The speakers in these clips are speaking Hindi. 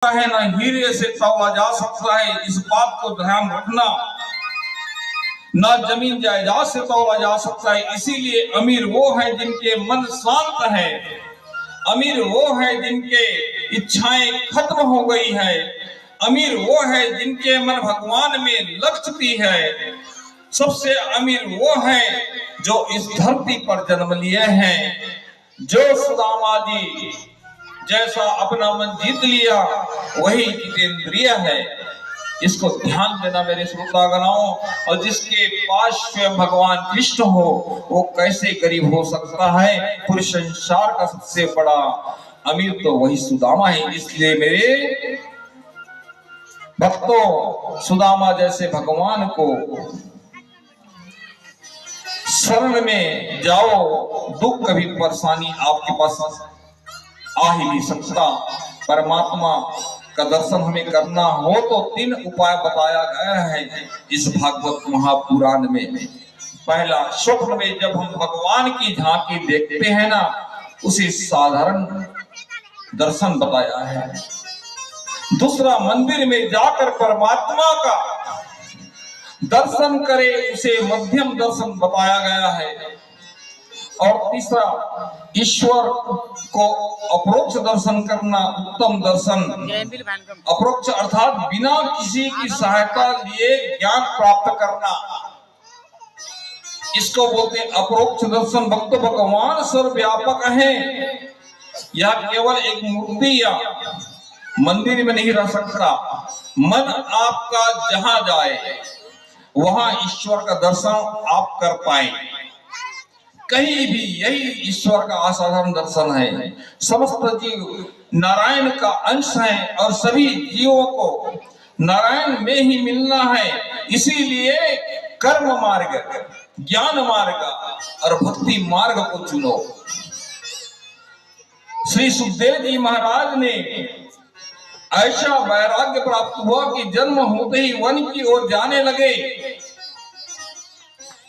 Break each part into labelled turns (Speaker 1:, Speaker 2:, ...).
Speaker 1: है ना हीरे से तौला जा सकता है, इस बात को ध्यान रखना। ना जमीन जायदाद से तौला जा सकता है। इसीलिए अमीर वो है जिनके मन शांत है, अमीर वो है जिनके इच्छाएं खत्म हो गई है, अमीर वो है जिनके मन भगवान में लग चुकी है। सबसे अमीर वो है जो इस धरती पर जन्म लिए हैं, जो सुदामा जी जैसा अपना मन जीत लिया वही जितेंद्रिय है। इसको ध्यान देना मेरे श्रोतागणों। और जिसके पास स्वयं भगवान कृष्ण हो वो कैसे गरीब हो सकता है। पूरे संसार का सबसे बड़ा अमीर तो वही सुदामा है। इसलिए मेरे भक्तों, सुदामा जैसे भगवान को शरण में जाओ, दुख कभी परेशानी आपके पास आ ही नहीं सकता। परमात्मा का दर्शन हमें करना हो तो 3 उपाय बताया गया है इस भागवत महापुराण में। पहला, स्वप्न में जब हम भगवान की झांकी देखते हैं ना, उसे साधारण दर्शन बताया है। दूसरा, मंदिर में जाकर परमात्मा का दर्शन करे, उसे मध्यम दर्शन बताया गया है। और तीसरा, ईश्वर को अप्रोक्ष दर्शन करना, उत्तम दर्शन। अप्रोक्ष अर्थात बिना किसी की सहायता लिए ज्ञान प्राप्त करना, इसको बोलते हैं अप्रोक्ष दर्शन। भक्त भगवान सर्वव्यापक है, यह केवल एक मूर्ति या मंदिर में नहीं रह सकता। मन आपका जहां जाए वहां ईश्वर का दर्शन आप कर पाए, कहीं भी। यही ईश्वर का असाधारण दर्शन है। समस्त जीव नारायण का अंश है और सभी जीवों को नारायण में ही मिलना है। इसीलिए कर्म मार्ग, ज्ञान मार्ग और भक्ति मार्ग को चुनो। श्री सुखदेव जी महाराज ने ऐसा वैराग्य प्राप्त हुआ कि जन्म होते ही वन की ओर जाने लगे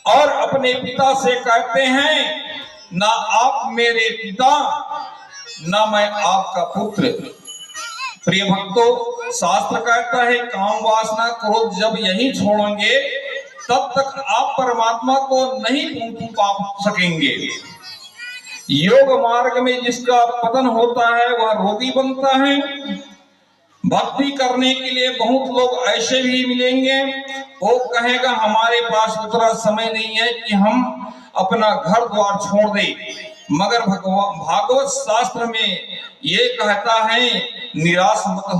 Speaker 1: और अपने पिता से कहते हैं, ना आप मेरे पिता, ना मैं आपका पुत्र। प्रिय भक्तों, शास्त्र कहता है काम वासना क्रोध जब यही छोड़ेंगे तब तक आप परमात्मा को नहीं पा सकेंगे। योग मार्ग में जिसका पतन होता है वह रोगी बनता है। भक्ति करने के लिए बहुत लोग ऐसे भी मिलेंगे, वो कहेगा हमारे पास उतना समय नहीं है कि हम अपना घर द्वार छोड़ दें। मगर भागवत शास्त्र में ये कहता है निराश मत हो।